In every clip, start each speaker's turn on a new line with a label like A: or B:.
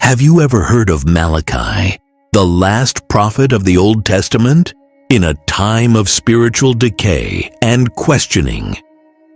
A: Have you ever heard of Malachi, the last prophet of the Old Testament? In a time of spiritual decay and questioning,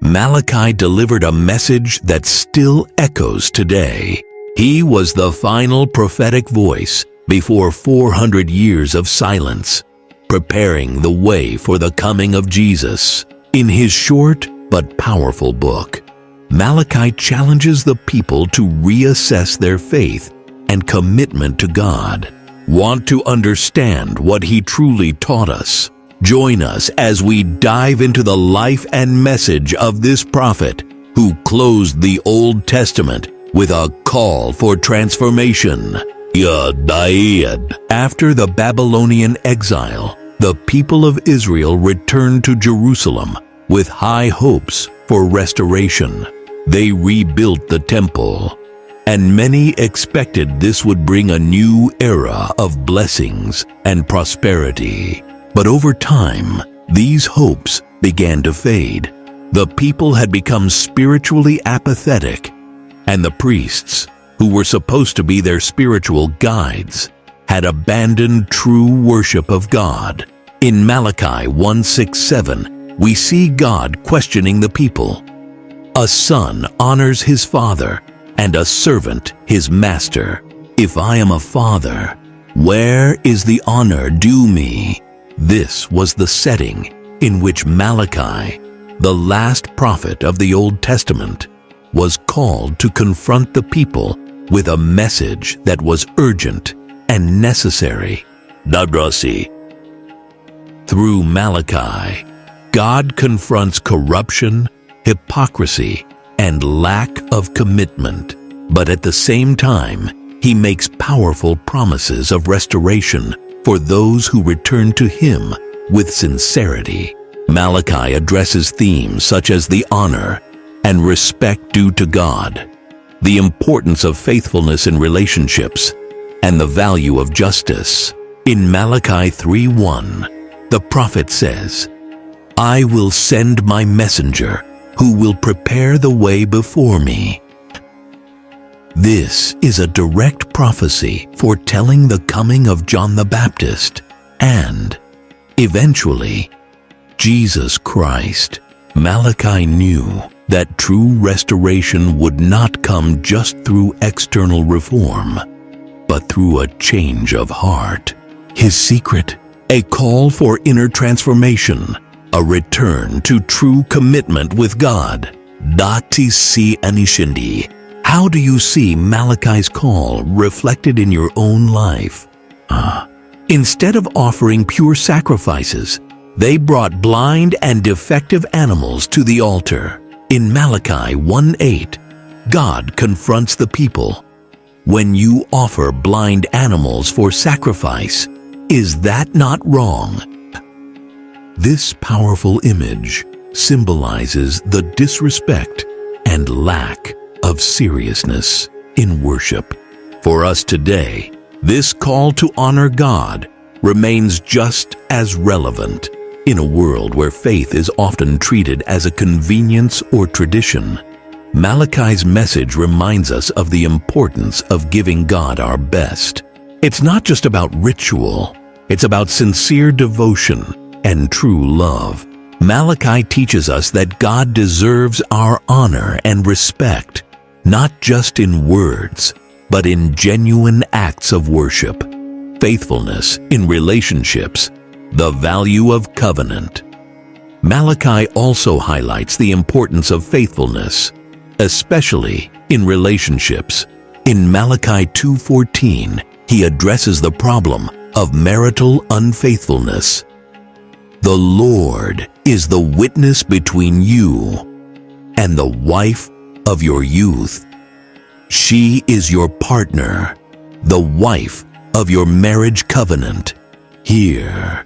A: Malachi delivered a message that still echoes today. He was the final prophetic voice before 400 years of silence, preparing the way for the coming of Jesus. In his short but powerful book, Malachi challenges the people to reassess their faith and commitment to God. Want to understand what he truly taught us? Join us as we dive into the life and message of this prophet who closed the Old Testament with a call for transformation. Yadayad. After the Babylonian exile, the people of Israel returned to Jerusalem with high hopes for restoration. They rebuilt the temple, and many expected this would bring a new era of blessings and prosperity. But over time, these hopes began to fade. The people had become spiritually apathetic, and the priests, who were supposed to be their spiritual guides, had abandoned true worship of God. In Malachi 1:6-7, we see God questioning the people. A son honors his father, and a servant his master. If I am a father, where is the honor due me? This was the setting in which Malachi, the last prophet of the Old Testament, was called to confront the people with a message that was urgent and necessary. Dadrasi. Through Malachi, God confronts corruption, hypocrisy, and lack of commitment. But at the same time, he makes powerful promises of restoration for those who return to him with sincerity. Malachi addresses themes such as the honor and respect due to God, the importance of faithfulness in relationships, and the value of justice. In Malachi 3:1, the prophet says, "I will send my messenger who will prepare the way before me." This is a direct prophecy foretelling the coming of John the Baptist and, eventually, Jesus Christ. Malachi knew that true restoration would not come just through external reform, but through a change of heart. His secret, a call for inner transformation, a return to true commitment with God. Dati si anishindi. How do you see Malachi's call reflected in your own life? Instead of offering pure sacrifices, they brought blind and defective animals to the altar. In Malachi 1:8, God confronts the people. When you offer blind animals for sacrifice, is that not wrong? This powerful image symbolizes the disrespect and lack of seriousness in worship. For us today, this call to honor God remains just as relevant in a world where faith is often treated as a convenience or tradition. Malachi's message reminds us of the importance of giving God our best. It's not just about ritual, it's about sincere devotion and true love. Malachi teaches us that God deserves our honor and respect, not just in words, but in genuine acts of worship, faithfulness in relationships, the value of covenant. Malachi also highlights the importance of faithfulness, especially in relationships. In Malachi 2:14, he addresses the problem of marital unfaithfulness. The Lord is the witness between you and the wife of your youth. She is your partner, the wife of your marriage covenant. Here,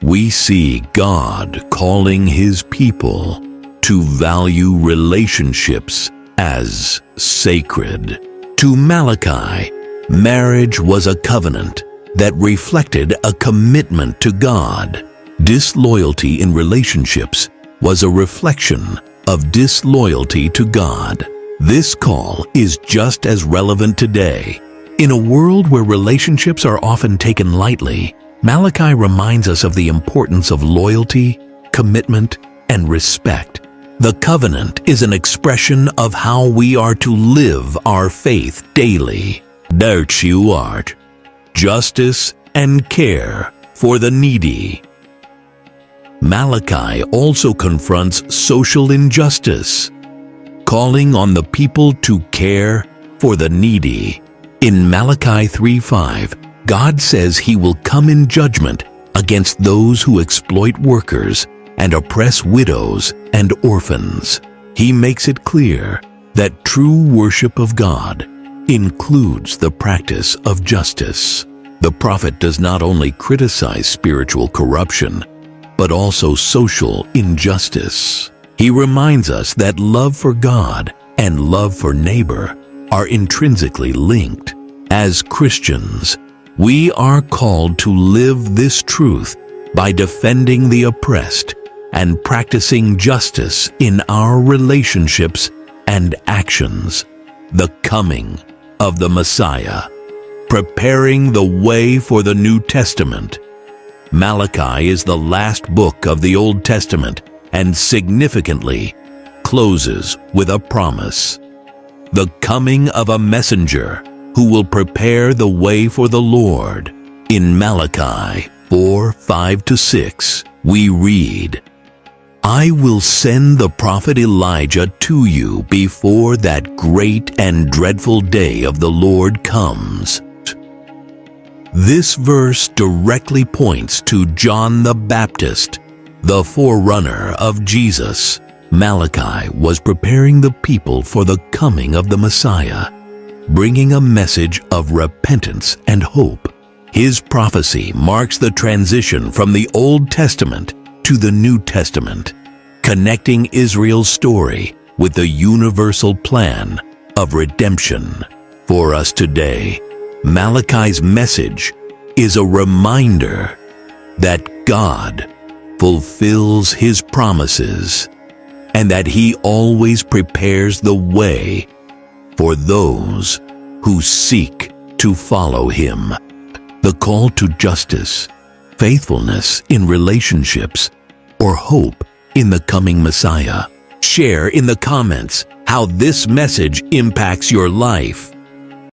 A: we see God calling his people to value relationships as sacred. To Malachi, marriage was a covenant that reflected a commitment to God. Disloyalty in relationships was a reflection of disloyalty to God. This call is just as relevant today. In a world where relationships are often taken lightly, Malachi reminds us of the importance of loyalty, commitment, and respect. The covenant is an expression of how we are to live our faith daily. There you art. Justice and care for the needy. Malachi also confronts social injustice, calling on the people to care for the needy. In Malachi 3:5, God says He will come in judgment against those who exploit workers and oppress widows and orphans. He makes it clear that true worship of God includes the practice of justice. The prophet does not only criticize spiritual corruption, but also social injustice. He reminds us that love for God and love for neighbor are intrinsically linked. As Christians, we are called to live this truth by defending the oppressed and practicing justice in our relationships and actions. The coming of the Messiah, preparing the way for the New Testament. Malachi is the last book of the Old Testament and significantly closes with a promise. The coming of a messenger who will prepare the way for the Lord. In Malachi 4:5-6, we read, I will send the prophet Elijah to you before that great and dreadful day of the Lord comes. This verse directly points to John the Baptist, the forerunner of Jesus. Malachi was preparing the people for the coming of the Messiah, bringing a message of repentance and hope. His prophecy marks the transition from the Old Testament to the New Testament, connecting Israel's story with the universal plan of redemption. For us today, Malachi's message is a reminder that God fulfills His promises and that He always prepares the way for those who seek to follow Him. The call to justice, faithfulness in relationships, or hope in the coming Messiah. Share in the comments how this message impacts your life.